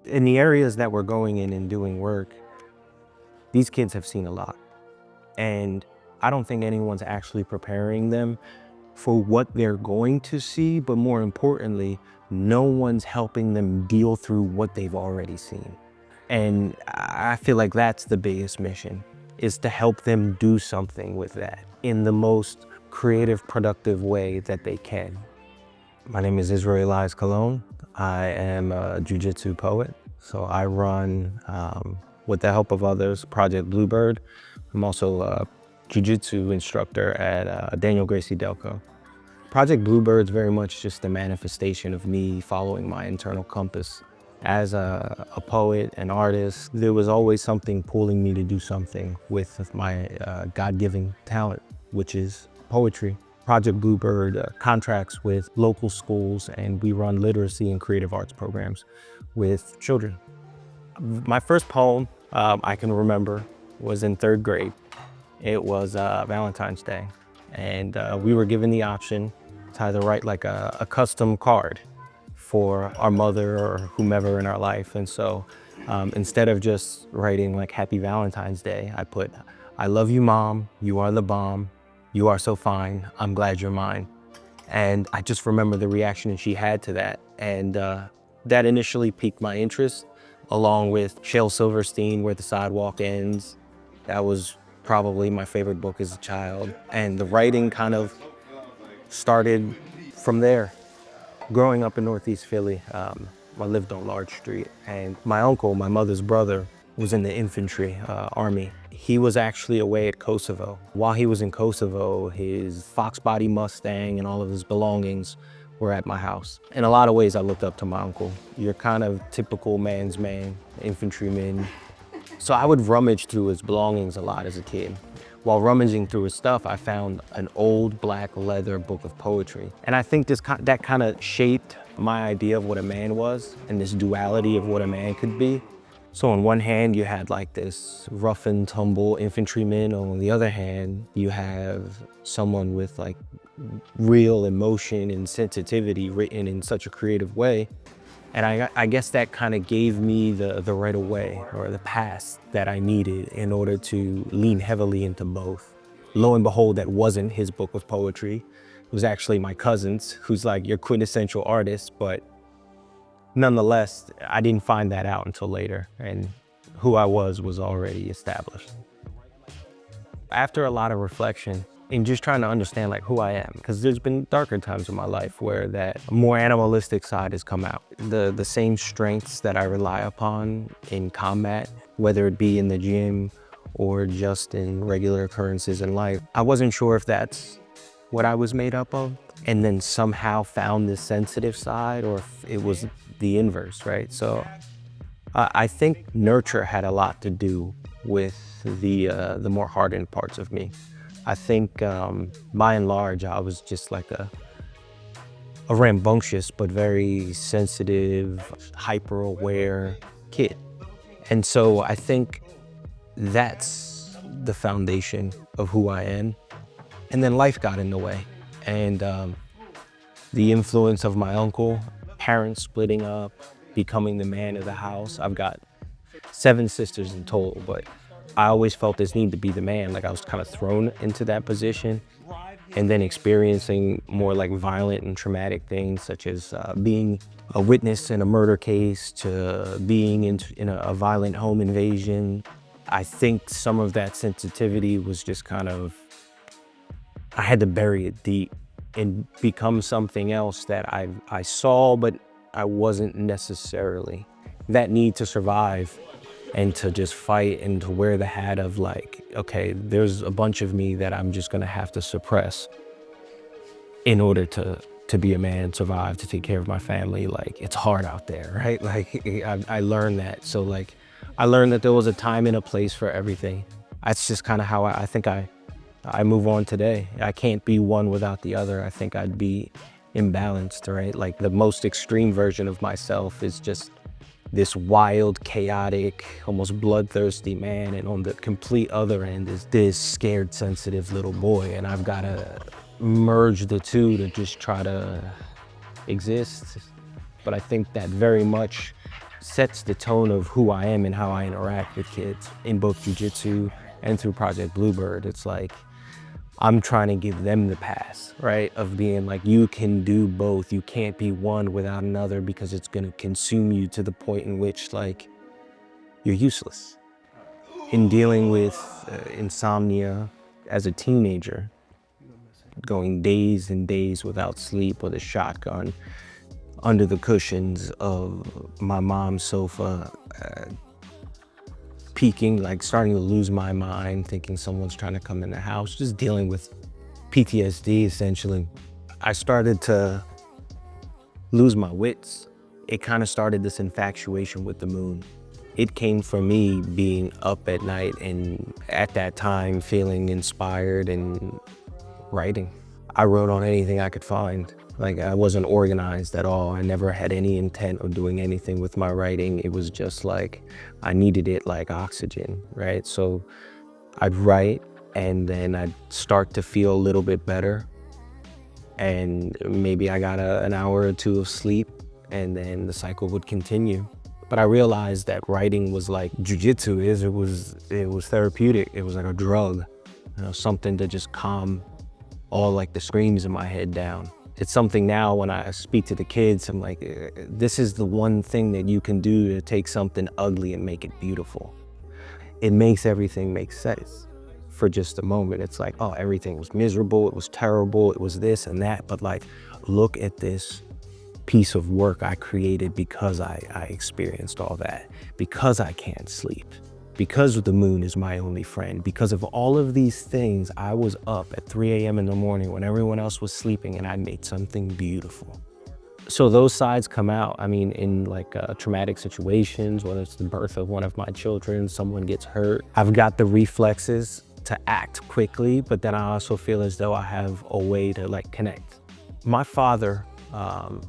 In the areas that we're going in and doing work, these kids have seen a lot. And I don't think anyone's actually preparing them for what they're going to see, but more importantly, no one's helping them deal through what they've already seen. And I feel like that's the biggest mission, is to help them do something with that in the most creative, productive way that they can. My name is Israel Cologne. I am a jiu-jitsu poet. So I run, with the help of others, Project Bluebird. I'm also a jiu-jitsu instructor at Daniel Gracie Delco. Project Bluebird's very much just a manifestation of me following my internal compass. As a poet, an artist, there was always something pulling me to do something with my God-given talent, which is poetry. Project Bluebird contracts with local schools, and we run literacy and creative arts programs with children. My first poem I can remember was in 3rd grade. It was Valentine's Day, and we were given the option to either write like a custom card for our mother or whomever in our life. And so instead of just writing like Happy Valentine's Day, I put, "I love you, Mom, you are the bomb, you are so fine, I'm glad you're mine." And I just remember the reaction she had to that. And that initially piqued my interest, along with Shel Silverstein, Where the Sidewalk Ends. That was probably my favorite book as a child. And the writing kind of started from there. Growing up in Northeast Philly, I lived on Large Street, and my uncle, my mother's brother, was in the infantry, army. He was actually away at Kosovo. While he was in Kosovo, his Fox Body Mustang and all of his belongings were at my house. In a lot of ways, I looked up to my uncle. You're kind of typical man's man, infantryman. So I would rummage through his belongings a lot as a kid. While rummaging through his stuff, I found an old black leather book of poetry. And I think that kind of shaped my idea of what a man was, and this duality of what a man could be. So on one hand, you had like this rough and tumble infantryman. On the other hand, you have someone with like real emotion and sensitivity written in such a creative way. And I guess that kind of gave me the right of way, or the pass that I needed in order to lean heavily into both. Lo and behold, that wasn't his book of poetry. It was actually my cousin's, who's like your quintessential artist, but nonetheless, I didn't find that out until later, and who I was already established. After a lot of reflection, and just trying to understand like who I am, because there's been darker times in my life where that more animalistic side has come out. The same strengths that I rely upon in combat, whether it be in the gym or just in regular occurrences in life, I wasn't sure if that's what I was made up of, and then somehow found this sensitive side, or if it was the inverse, right? So I think nurture had a lot to do with the more hardened parts of me. I think by and large, I was just like a rambunctious but very sensitive, hyper-aware kid. And so I think that's the foundation of who I am. And then life got in the way. And the influence of my uncle, parents splitting up, becoming the man of the house. I've got 7 sisters in total, but I always felt this need to be the man. Like I was kind of thrown into that position, and then experiencing more like violent and traumatic things, such as being a witness in a murder case, to being in a violent home invasion. I think some of that sensitivity was just kind of, I had to bury it deep and become something else that I saw, but I wasn't necessarily. That need to survive and to just fight and to wear the hat of like, okay, there's a bunch of me that I'm just gonna have to suppress in order to be a man, survive, to take care of my family. Like, it's hard out there, right? Like, I learned that. So like, I learned that there was a time and a place for everything. That's just kind of how I think I move on today. I can't be one without the other. I think I'd be imbalanced, right? Like the most extreme version of myself is just this wild, chaotic, almost bloodthirsty man, and on the complete other end is this scared, sensitive little boy, and I've got to merge the two to just try to exist. But I think that very much sets the tone of who I am and how I interact with kids in both jujitsu and through Project Bluebird. It's like, I'm trying to give them the pass, right? Of being like, you can do both. You can't be one without another because it's gonna consume you to the point in which like, you're useless. In dealing with insomnia as a teenager, going days and days without sleep with a shotgun under the cushions of my mom's sofa, peeking, like starting to lose my mind, thinking someone's trying to come in the house, just dealing with PTSD essentially. I started to lose my wits. It kind of started this infatuation with the moon. It came from me being up at night and at that time feeling inspired and writing. I wrote on anything I could find. Like, I wasn't organized at all. I never had any intent of doing anything with my writing. It was just like, I needed it like oxygen, right? So I'd write and then I'd start to feel a little bit better. And maybe I got an hour or two of sleep and then the cycle would continue. But I realized that writing was like jujitsu is, it was therapeutic. It was like a drug, you know, something to just calm all like the screams in my head down. It's something now when I speak to the kids, I'm like, this is the one thing that you can do to take something ugly and make it beautiful. It makes everything make sense for just a moment. It's like, oh, everything was miserable, it was terrible, it was this and that, but like, look at this piece of work I created because I experienced all that, because I can't sleep, because the moon is my only friend, because of all of these things, I was up at 3 a.m. in the morning when everyone else was sleeping and I made something beautiful. So those sides come out, I mean, in like traumatic situations, whether it's the birth of one of my children, someone gets hurt, I've got the reflexes to act quickly, but then I also feel as though I have a way to like connect. My father,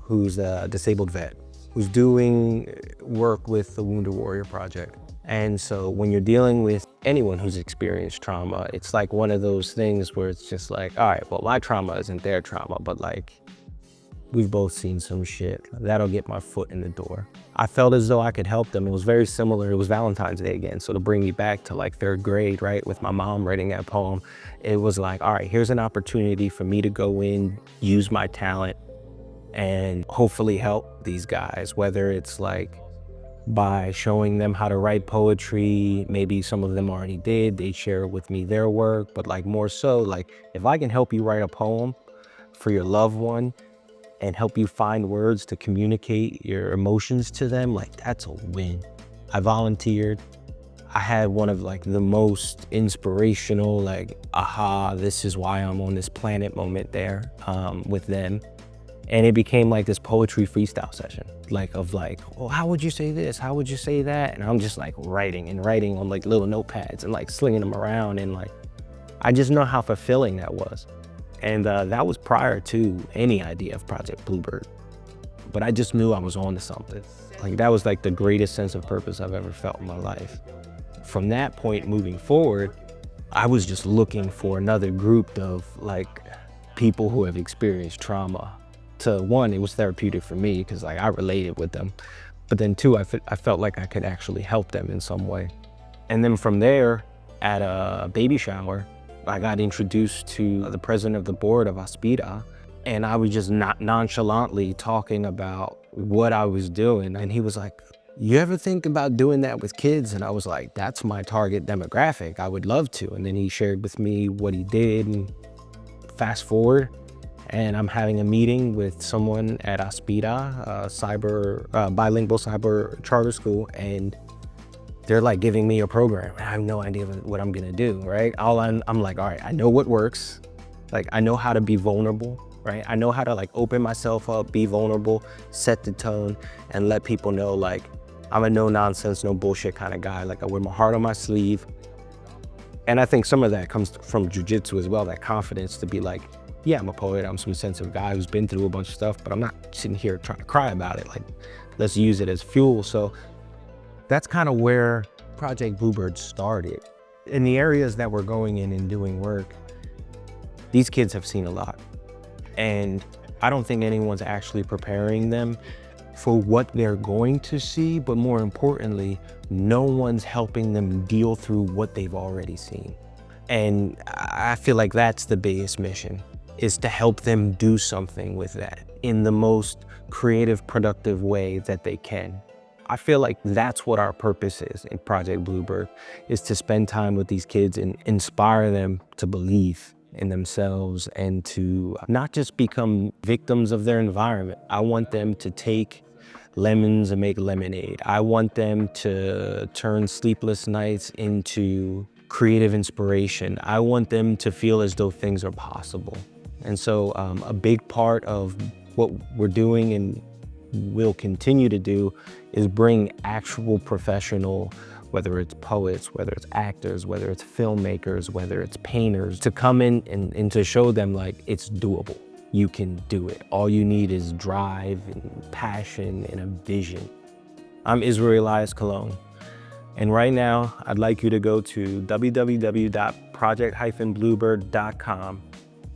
who's a disabled vet, who's doing work with the Wounded Warrior Project. And so when you're dealing with anyone who's experienced trauma, it's like one of those things where it's just like, all right, well, my trauma isn't their trauma, but like, we've both seen some shit. That'll get my foot in the door. I felt as though I could help them. It was very similar. It was Valentine's Day again. So to bring me back to like 3rd grade, right, with my mom writing that poem, it was like, all right, here's an opportunity for me to go in, use my talent, and hopefully help these guys, whether it's like by showing them how to write poetry. Maybe some of them already did, they share with me their work, but like more so, like if I can help you write a poem for your loved one and help you find words to communicate your emotions to them, like that's a win. I volunteered. I had one of like the most inspirational, like, aha, this is why I'm on this planet moment there with them. And it became like this poetry freestyle session, like of like, well, how would you say this? How would you say that? And I'm just like writing on like little notepads and like slinging them around. And like, I just know how fulfilling that was. And that was prior to any idea of Project Bluebird. But I just knew I was on to something. Like that was like the greatest sense of purpose I've ever felt in my life. From that point moving forward, I was just looking for another group of like people who have experienced trauma. To one, it was therapeutic for me because like I related with them. But then two, I felt like I could actually help them in some way. And then from there, at a baby shower, I got introduced to the president of the board of Aspida, and I was just nonchalantly talking about what I was doing. And he was like, you ever think about doing that with kids? And I was like, that's my target demographic. I would love to. And then he shared with me what he did, and fast forward, and I'm having a meeting with someone at Aspida, bilingual cyber charter school, and they're like giving me a program. I have no idea what I'm gonna do, right? I'm like, all right, I know what works. Like, I know how to be vulnerable, right? I know how to like open myself up, be vulnerable, set the tone, and let people know like, I'm a no nonsense, no bullshit kind of guy. Like I wear my heart on my sleeve. And I think some of that comes from jujitsu as well, that confidence to be like, yeah, I'm a poet, I'm some sensitive guy who's been through a bunch of stuff, but I'm not sitting here trying to cry about it. Like, let's use it as fuel. So that's kind of where Project Bluebird started. In the areas that we're going in and doing work, these kids have seen a lot. And I don't think anyone's actually preparing them for what they're going to see, but more importantly, no one's helping them deal through what they've already seen. And I feel like that's the biggest mission, is to help them do something with that in the most creative, productive way that they can. I feel like that's what our purpose is in Project Bluebird, is to spend time with these kids and inspire them to believe in themselves and to not just become victims of their environment. I want them to take lemons and make lemonade. I want them to turn sleepless nights into creative inspiration. I want them to feel as though things are possible. And so a big part of what we're doing and will continue to do is bring actual professional, whether it's poets, whether it's actors, whether it's filmmakers, whether it's painters, to come in and to show them like it's doable. You can do it. All you need is drive and passion and a vision. I'm Israel Elias Cologne, and right now I'd like you to go to www.project-bluebird.com.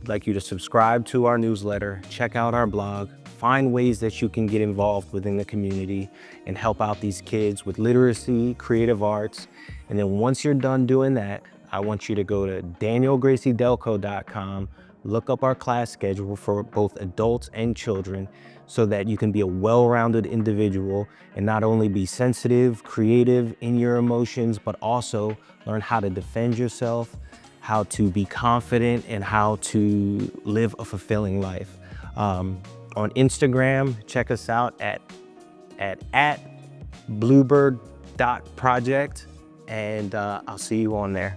I'd like you to subscribe to our newsletter, check out our blog, find ways that you can get involved within the community and help out these kids with literacy, creative arts. And then once you're done doing that, I want you to go to danielgraciedelco.com, look up our class schedule for both adults and children so that you can be a well-rounded individual and not only be sensitive, creative in your emotions, but also learn how to defend yourself, how to be confident, and how to live a fulfilling life. On Instagram, check us out at bluebird.project, and I'll see you on there.